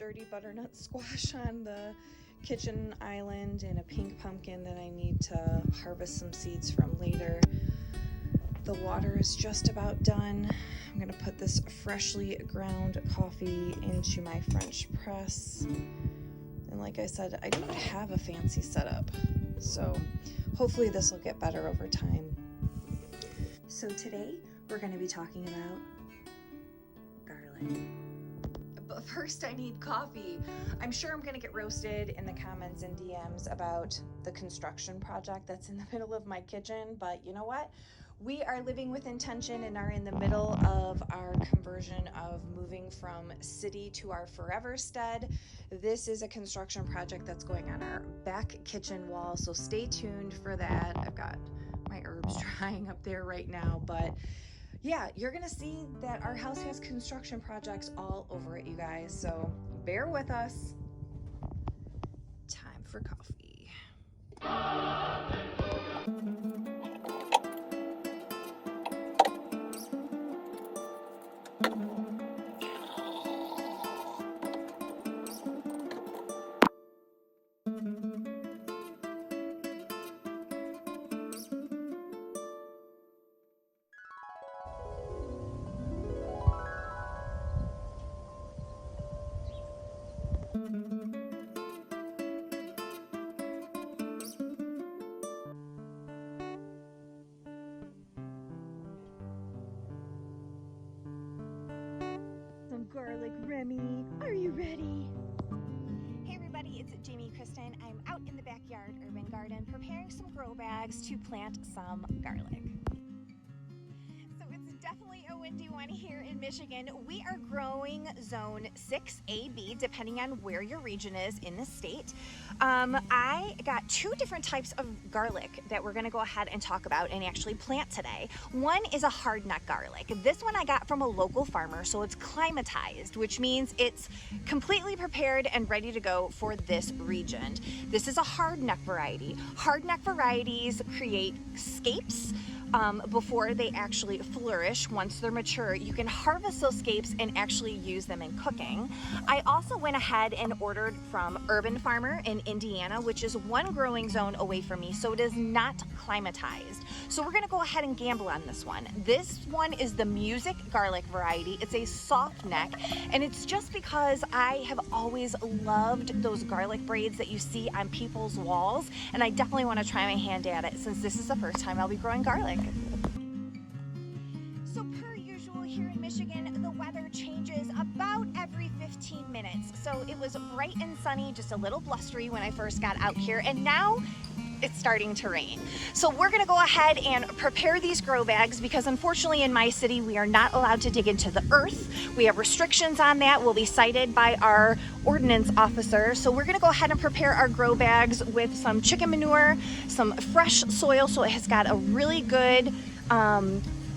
dirty butternut squash on the kitchen island and a pink pumpkin that I need to harvest some seeds from later. The water is just about done. I'm gonna put this freshly ground coffee into my French press. And like I said, I don't have a fancy setup, so hopefully this will get better over time. So today we're gonna be talking about garlic. But first I need coffee. I'm sure I'm gonna get roasted in the comments and DMs about the construction project that's in the middle of my kitchen, but you know what? We are living with intention and are in the middle of our conversion of moving from city to our forever stead. This is a construction project that's going on our back kitchen wall, so stay tuned for that. I've got my herbs drying up there right now, but yeah, you're gonna see that our house has construction projects all over it, you guys, so bear with us. Time for coffee. Some garlic, Remy. Are you ready? Hey everybody, it's Jamie Kristen. I'm out in the backyard urban garden preparing some grow bags to plant some garlic. So it's definitely a windy one here in Michigan. We are growing zone 6AB, depending on where your region is in the state. I got two different types of garlic that we're gonna go ahead and talk about and actually plant today. One is a hardneck garlic. This one I got from a local farmer, so it's climatized, which means it's completely prepared and ready to go for this region. This is a hardneck variety. Hardneck varieties create scapes before they actually flourish. Once they're mature, you can harvest those scapes and actually use them in cooking. I also went ahead and ordered from Urban Farmer in Indiana, which is one growing zone away from me, so it is not climatized. So we're gonna go ahead and gamble on this one. This one is the Music garlic variety. It's a soft neck, and it's just because I have always loved those garlic braids that you see on people's walls, and I definitely want to try my hand at it since this is the first time I'll be growing garlic. So per usual here in Michigan, the weather changes about every 15 minutes. So it was bright and sunny, just a little blustery when I first got out here, and now it's starting to rain. So we're gonna go ahead and prepare these grow bags because unfortunately in my city we are not allowed to dig into the earth. We have restrictions on that. We'll be cited by our ordinance officer. So we're gonna go ahead and prepare our grow bags with some chicken manure, some fresh soil so it has got a really good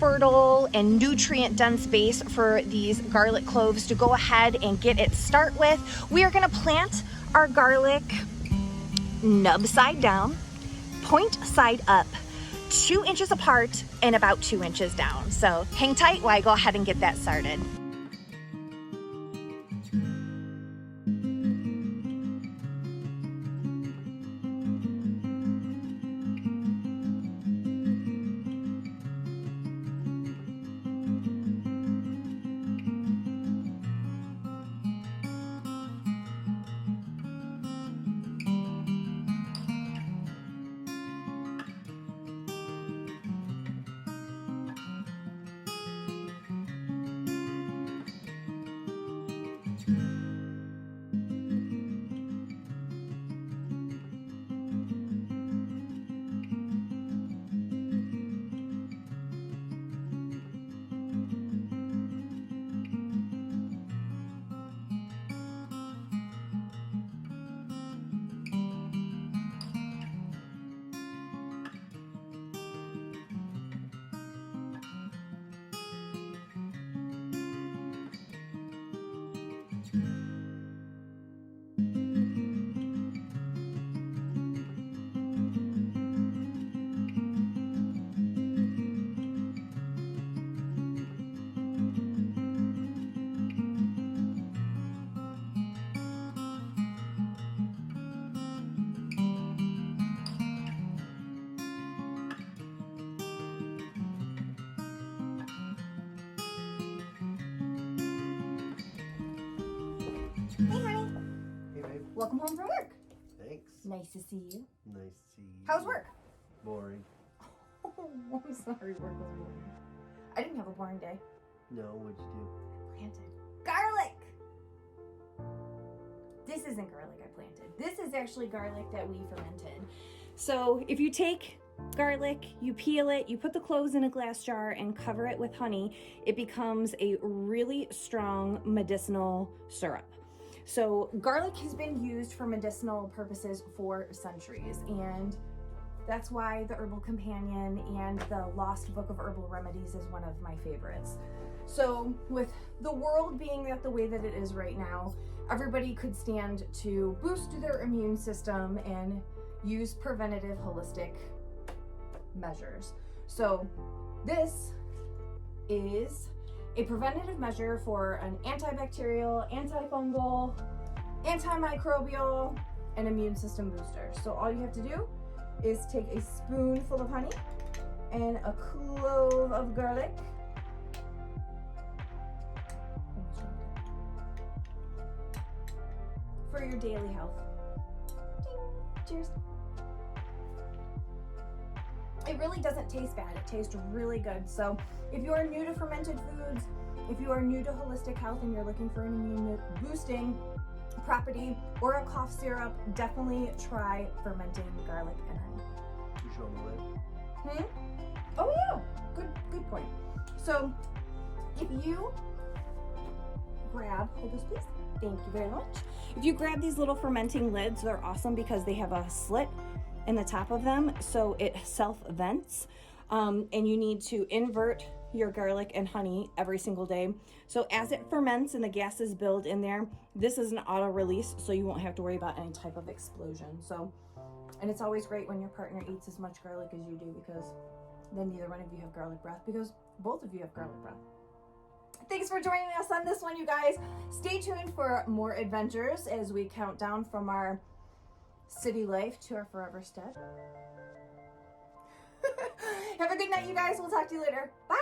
fertile and nutrient dense base for these garlic cloves to go ahead and get it start with. We are gonna plant our garlic nub side down, point side up, 2 inches apart and about 2 inches down. So hang tight while I go ahead and get that started. Welcome home from work. Thanks. Nice to see you. Nice to see you. How's work? Boring. Oh, I'm sorry, work was boring. I didn't have a boring day. No, what'd you do? I planted garlic. This isn't garlic I planted. This is actually garlic that we fermented. So if you take garlic, you peel it, you put the cloves in a glass jar and cover it with honey, it becomes a really strong medicinal syrup. So garlic has been used for medicinal purposes for centuries, and that's why the Herbal Companion and the Lost Book of Herbal Remedies is one of my favorites. So with the world being the way that it is right now, everybody could stand to boost their immune system and use preventative holistic measures. So this is a preventative measure for an antibacterial, antifungal, antimicrobial, and immune system booster. So all you have to do is take a spoonful of honey and a clove of garlic. For your daily health. Cheers. It really doesn't taste bad. It tastes really good. So if you are new to fermented foods, if you are new to holistic health and you're looking for an immune boosting property or a cough syrup, definitely try fermenting garlic and honey. You show me the lid? Oh yeah, good point. So if you grab, hold this please. Thank you very much. If you grab these little fermenting lids, they're awesome because they have a slit in the top of them, so it self-vents, and you need to invert your garlic and honey every single day. So as it ferments and the gases build in there, this is an auto release, so you won't have to worry about any type of explosion. So, and it's always great when your partner eats as much garlic as you do, because then neither one of you have garlic breath, because both of you have garlic breath. Thanks for joining us on this one, you guys. Stay tuned for more adventures as we count down from our city life to our forever stead. Have a good night, you guys. We'll talk to you later. Bye.